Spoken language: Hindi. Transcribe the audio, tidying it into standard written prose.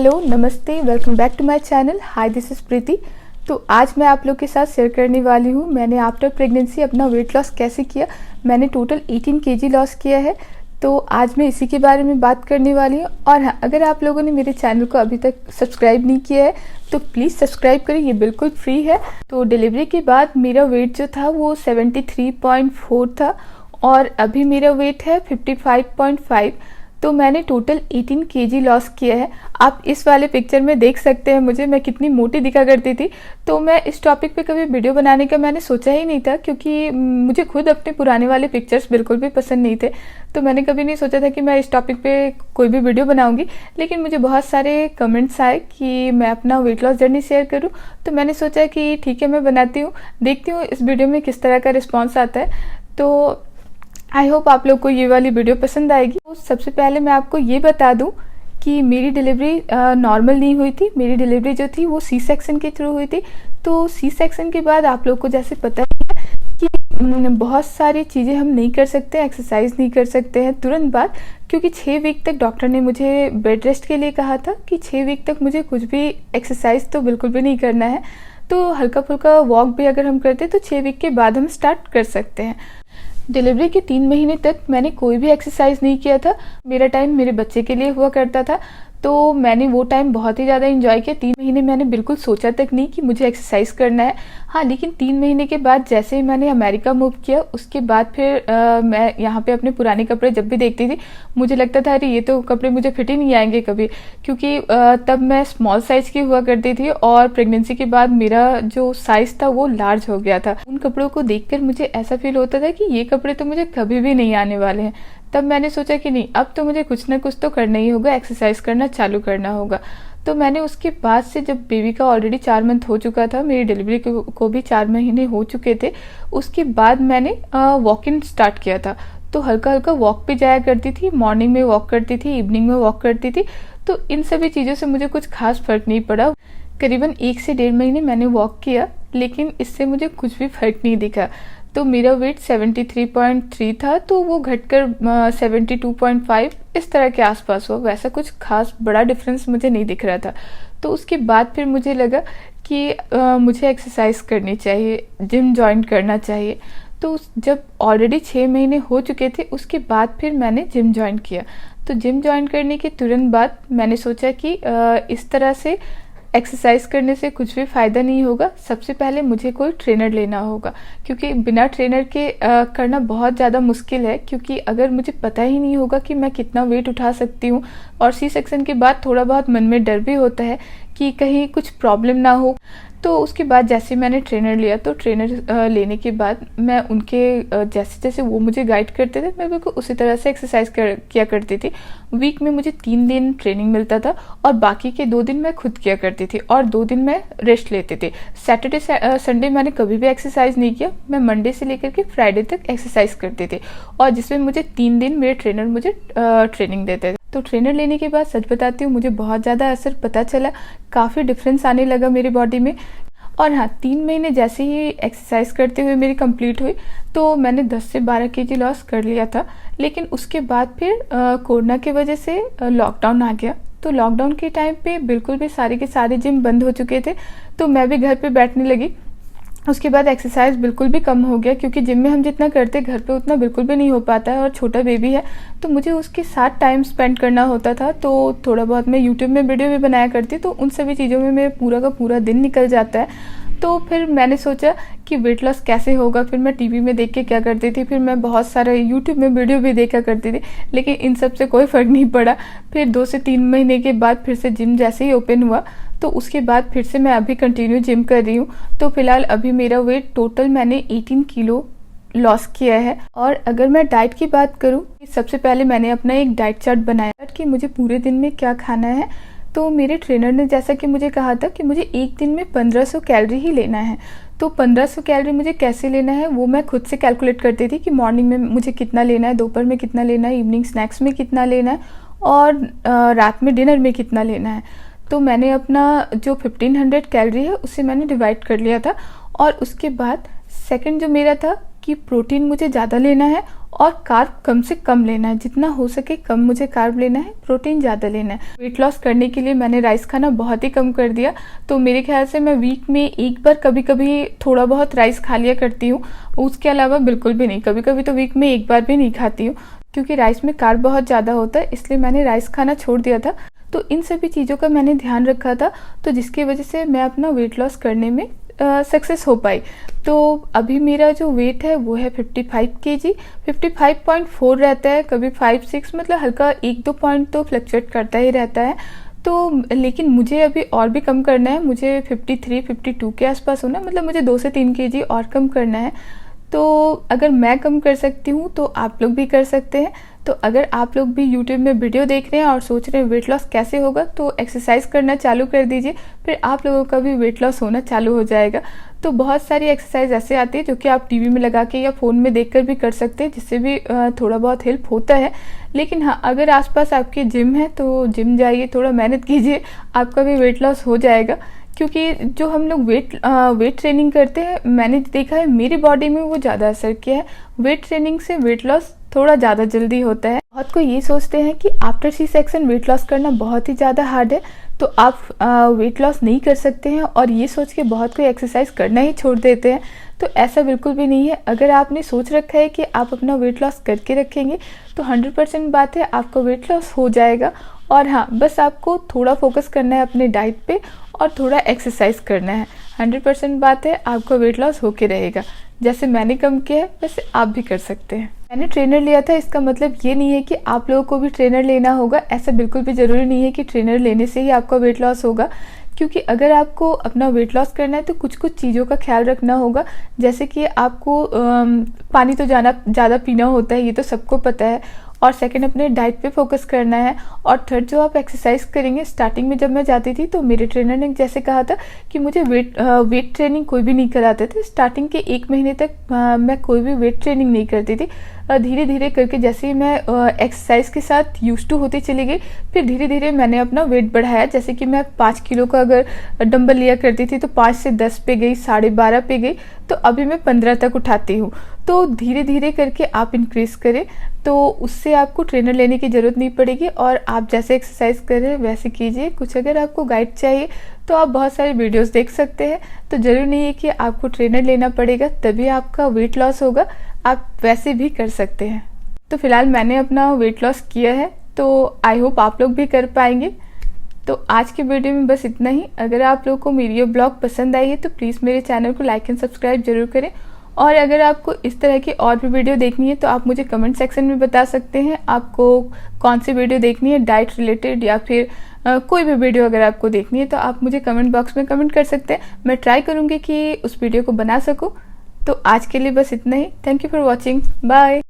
हेलो, नमस्ते, welcome back to my channel. Hi, this is Preeti. तो आज मैं आप लोग के साथ शेयर करने वाली हूँ मैंने आफ्टर प्रेगनेंसी अपना वेट लॉस कैसे किया। मैंने टोटल 18 केजी लॉस किया है। तो आज मैं इसी के बारे में बात करने वाली हूँ। और हाँ, अगर आप लोगों ने मेरे चैनल को अभी तक सब्सक्राइब नहीं किया है तो प्लीज़ सब्सक्राइब करें, ये बिल्कुल फ्री है। तो डिलीवरी के बाद मेरा वेट जो था वो 73.4 था और अभी मेरा वेट है 55.5। तो मैंने टोटल 18 केजी लॉस किया है। आप इस वाले पिक्चर में देख सकते हैं मुझे, मैं कितनी मोटी दिखा करती थी। तो मैं इस टॉपिक पे कभी वीडियो बनाने का मैंने सोचा ही नहीं था, क्योंकि मुझे खुद अपने पुराने वाले पिक्चर्स बिल्कुल भी पसंद नहीं थे। तो मैंने कभी नहीं सोचा था कि मैं इस टॉपिक पे कोई भी वीडियो बनाऊंगी। लेकिन मुझे बहुत सारे कमेंट्स आए कि मैं अपना वेट लॉस जर्नी शेयर करूँ, तो मैंने सोचा कि ठीक है, मैं बनाती हूँ, देखती हूँ इस वीडियो में किस तरह का रिस्पॉन्स आता है। तो आई होप आप लोग को ये वाली वीडियो पसंद आएगी। तो सबसे पहले मैं आपको ये बता दूं कि मेरी डिलीवरी नॉर्मल नहीं हुई थी। मेरी डिलीवरी जो थी वो सी सेक्शन के थ्रू हुई थी। तो सी सेक्शन के बाद आप लोग को जैसे पता ही है कि बहुत सारी चीज़ें हम नहीं कर सकते, एक्सरसाइज नहीं कर सकते हैं तुरंत बाद, क्योंकि 6 वीक तक डॉक्टर ने मुझे बेड रेस्ट के लिए कहा था कि 6 वीक तक मुझे कुछ भी एक्सरसाइज तो बिल्कुल भी नहीं करना है। तो हल्का फुल्का वॉक भी अगर हम करते तो 6 वीक के बाद हम स्टार्ट कर सकते हैं। डिलीवरी के 3 महीने तक मैंने कोई भी एक्सरसाइज नहीं किया था। मेरा टाइम मेरे बच्चे के लिए हुआ करता था, तो मैंने वो टाइम बहुत ही ज़्यादा एंजॉय किया। 3 महीने मैंने बिल्कुल सोचा तक नहीं कि मुझे एक्सरसाइज करना है। हाँ, लेकिन 3 महीने के बाद जैसे ही मैंने अमेरिका मूव किया, उसके बाद फिर मैं यहाँ पे अपने पुराने कपड़े जब भी देखती थी मुझे लगता था अरे ये तो कपड़े मुझे फिट ही नहीं आएंगे कभी, क्योंकि तब मैं स्मॉल साइज़ की हुआ करती थी और प्रेगनेंसी के बाद मेरा जो साइज़ था वो लार्ज हो गया था। उन कपड़ों को देखकर मुझे ऐसा फील होता था कि ये कपड़े तो मुझे कभी भी नहीं आने वाले हैं। तब मैंने सोचा कि नहीं, अब तो मुझे कुछ ना कुछ तो करना ही होगा, एक्सरसाइज करना चालू करना होगा। तो मैंने उसके बाद से, जब बेबी का ऑलरेडी 4 मंथ हो चुका था, मेरी डिलीवरी को भी 4 महीने हो चुके थे, उसके बाद मैंने वॉकिंग स्टार्ट किया था। तो हल्का हल्का वॉक पे जाया करती थी, मॉर्निंग में वॉक करती थी, इवनिंग में वॉक करती थी। तो इन सभी चीज़ों से मुझे कुछ खास फर्क नहीं पड़ा। करीबन 1 से 1.5 महीने मैंने वॉक किया, लेकिन इससे मुझे कुछ भी फर्क नहीं दिखा। तो मेरा वेट 73.3 था, तो वो घटकर 72.5 इस तरह के आसपास हुआ। वैसा कुछ खास बड़ा डिफरेंस मुझे नहीं दिख रहा था। तो उसके बाद फिर मुझे लगा कि मुझे एक्सरसाइज करनी चाहिए, जिम ज्वाइन करना चाहिए। तो जब ऑलरेडी 6 महीने हो चुके थे, उसके बाद फिर मैंने जिम ज्वाइन किया। तो जिम ज्वाइन करने के तुरंत बाद मैंने सोचा कि इस तरह से एक्सरसाइज करने से कुछ भी फ़ायदा नहीं होगा। सबसे पहले मुझे कोई ट्रेनर लेना होगा, क्योंकि बिना ट्रेनर के करना बहुत ज़्यादा मुश्किल है। क्योंकि अगर मुझे पता ही नहीं होगा कि मैं कितना वेट उठा सकती हूँ, और सी सेक्शन के बाद थोड़ा बहुत मन में डर भी होता है कि कहीं कुछ प्रॉब्लम ना हो। तो उसके बाद जैसे मैंने ट्रेनर लिया, तो ट्रेनर लेने के बाद मैं उनके जैसे जैसे वो मुझे गाइड करते थे, मैं बिल्कुल उसी तरह से एक्सरसाइज किया करती थी। वीक में मुझे 3 दिन ट्रेनिंग मिलता था और बाकी के 2 दिन मैं खुद किया करती थी और 2 दिन मैं रेस्ट लेती थी। सैटरडे संडे मैंने कभी भी एक्सरसाइज नहीं किया। मैं मंडे से लेकर के फ्राइडे तक एक्सरसाइज करती थी, और जिसमें मुझे 3 दिन मेरे ट्रेनर मुझे ट्रेनिंग देते थे। तो ट्रेनर लेने के बाद सच बताती हूँ, मुझे बहुत ज़्यादा असर पता चला, काफ़ी डिफरेंस आने लगा मेरी बॉडी में। और हाँ, 3 महीने जैसे ही एक्सरसाइज करते हुए मेरी कंप्लीट हुई, तो मैंने 10 से 12 केजी लॉस कर लिया था। लेकिन उसके बाद फिर कोरोना की वजह से लॉकडाउन आ गया। तो लॉकडाउन के टाइम पे बिल्कुल भी सारे के सारे जिम बंद हो चुके थे, तो मैं भी घर पे बैठने लगी। उसके बाद एक्सरसाइज बिल्कुल भी कम हो गया, क्योंकि जिम में हम जितना करते घर पे उतना बिल्कुल भी नहीं हो पाता है, और छोटा बेबी है तो मुझे उसके साथ टाइम स्पेंड करना होता था। तो थोड़ा बहुत मैं यूट्यूब में वीडियो भी बनाया करती, तो उन सभी चीज़ों में मेरा पूरा का पूरा दिन निकल जाता है। तो फिर मैंने सोचा कि वेट लॉस कैसे होगा। फिर मैं टीवी में देख के क्या करती थी, फिर मैं बहुत सारे यूट्यूब में वीडियो भी देखा करती थी, लेकिन इन सब से कोई फ़र्क नहीं पड़ा। फिर 2 से 3 महीने के बाद फिर से जिम जैसे ही ओपन हुआ, तो उसके बाद फिर से मैं अभी कंटिन्यू जिम कर रही हूँ। तो फिलहाल अभी मेरा वेट टोटल मैंने 18 किलो लॉस किया है। और अगर मैं डाइट की बात करूँ, सबसे पहले मैंने अपना एक डाइट चार्ट बनाया कि मुझे पूरे दिन में क्या खाना है। तो मेरे ट्रेनर ने जैसा कि मुझे कहा था कि मुझे एक दिन में 1500 कैलोरी ही लेना है। तो 1500 कैलोरी मुझे कैसे लेना है वो मैं खुद से कैलकुलेट करती थी कि मॉर्निंग में मुझे कितना लेना है, दोपहर में कितना लेना है, इवनिंग स्नैक्स में कितना लेना है, और रात में डिनर में कितना लेना है। तो मैंने अपना जो 1500 कैलोरी है उसे मैंने डिवाइड कर लिया था। और उसके बाद सेकंड जो मेरा था कि प्रोटीन मुझे ज़्यादा लेना है और कार्ब कम से कम लेना है, जितना हो सके कम मुझे कार्ब लेना है, प्रोटीन ज़्यादा लेना है। वेट लॉस करने के लिए मैंने राइस खाना बहुत ही कम कर दिया। तो मेरे ख्याल से मैं वीक में एक बार कभी कभी थोड़ा बहुत राइस खा लिया करती हूँ, उसके अलावा बिल्कुल भी नहीं। कभी कभी तो वीक में एक बार भी नहीं खाती हूँ, क्योंकि राइस में कार्ब बहुत ज़्यादा होता है, इसलिए मैंने राइस खाना छोड़ दिया था। तो इन सभी चीज़ों का मैंने ध्यान रखा था, तो जिसकी वजह से मैं अपना वेट लॉस करने में सक्सेस हो पाई। तो अभी मेरा जो वेट है वो है 55 kg, 55.4 रहता है, कभी 5-6, मतलब हल्का 1-2 पॉइंट तो फ्लक्चुएट करता ही रहता है। तो लेकिन मुझे अभी और भी कम करना है, मुझे 53-52 के आसपास होना है, मतलब मुझे 2 से 3 kg और कम करना है। तो अगर मैं कम कर सकती हूँ तो आप लोग भी कर सकते हैं। तो अगर आप लोग भी YouTube में वीडियो देख रहे हैं और सोच रहे हैं वेट लॉस कैसे होगा, तो एक्सरसाइज करना चालू कर दीजिए, फिर आप लोगों का भी वेट लॉस होना चालू हो जाएगा। तो बहुत सारी एक्सरसाइज ऐसे आती है जो कि आप टीवी में लगा के या फ़ोन में देखकर भी कर सकते हैं, जिससे भी थोड़ा बहुत हेल्प होता है। लेकिन हाँ, अगर आसपास आपके जिम है तो जिम जाइए, थोड़ा मेहनत कीजिए, आपका भी वेट लॉस हो जाएगा। क्योंकि जो हम लोग वेट ट्रेनिंग करते हैं, मैंने देखा है मेरी बॉडी में वो ज़्यादा असर किया है। वेट ट्रेनिंग से वेट लॉस थोड़ा ज़्यादा जल्दी होता है। बहुत कोई ये सोचते हैं कि after C section weight loss करना बहुत ही ज़्यादा हार्ड है, तो आप वेट लॉस नहीं कर सकते हैं, और ये सोच के बहुत कोई एक्सरसाइज करना ही छोड़ देते हैं। तो ऐसा बिल्कुल भी नहीं है। अगर आपने सोच रखा है कि आप अपना वेट लॉस करके रखेंगे, तो 100% बात है आपका वेट लॉस हो जाएगा। और हाँ, बस आपको थोड़ा फोकस करना है अपने डाइट पे और थोड़ा एक्सरसाइज करना है। 100% बात है आपका वेट लॉस होके रहेगा। जैसे मैंने कम किया है वैसे आप भी कर सकते हैं। मैंने ट्रेनर लिया था, इसका मतलब ये नहीं है कि आप लोगों को भी ट्रेनर लेना होगा। ऐसा बिल्कुल भी ज़रूरी नहीं है कि ट्रेनर लेने से ही आपका वेट लॉस होगा, क्योंकि अगर आपको अपना वेट लॉस करना है तो कुछ कुछ चीज़ों का ख्याल रखना होगा। जैसे कि आपको पानी तो ज़्यादा पीना होता है, ये तो सबको पता है। और सेकंड, अपने डाइट पे फोकस करना है। और थर्ड, जो आप एक्सरसाइज करेंगे, स्टार्टिंग में जब मैं जाती थी तो मेरे ट्रेनर ने जैसे कहा था कि मुझे वेट ट्रेनिंग कोई भी नहीं कराते थे। स्टार्टिंग के 1 महीने तक मैं कोई भी वेट ट्रेनिंग नहीं करती थी। धीरे धीरे करके जैसे ही मैं एक्सरसाइज के साथ यूज्ड टू होती चली गई, फिर धीरे धीरे मैंने अपना वेट बढ़ाया। जैसे कि मैं 5 किलो का अगर डंबल लिया करती थी तो 5 से 10 पे गई, 12.5 पे गई, तो अभी मैं 15 तक उठाती हूँ। तो धीरे धीरे करके आप इंक्रीज करें, तो उससे आपको ट्रेनर लेने की ज़रूरत नहीं पड़ेगी। और आप जैसे एक्सरसाइज कर रहे हैं वैसे कीजिए। कुछ अगर आपको गाइड चाहिए तो आप बहुत सारे वीडियोस देख सकते हैं। तो ज़रूरी नहीं है कि आपको ट्रेनर लेना पड़ेगा तभी आपका वेट लॉस होगा, आप वैसे भी कर सकते हैं। तो फिलहाल मैंने अपना वेट लॉस किया है, तो आई होप आप लोग भी कर पाएंगे। तो आज की वीडियो में बस इतना ही। अगर आप लोगों को मेरी ये ब्लॉग पसंद आई है तो प्लीज़ मेरे चैनल को लाइक एंड सब्सक्राइब जरूर करें। और अगर आपको इस तरह की और भी वीडियो देखनी है तो आप मुझे कमेंट सेक्शन में बता सकते हैं आपको कौन सी वीडियो देखनी है, डाइट रिलेटेड या फिर कोई भी वीडियो अगर आपको देखनी है तो आप मुझे कमेंट बॉक्स में कमेंट कर सकते हैं। मैं ट्राई करूँगी कि उस वीडियो को बना सकूँ। तो आज के लिए बस इतना ही। Thank you for watching. Bye.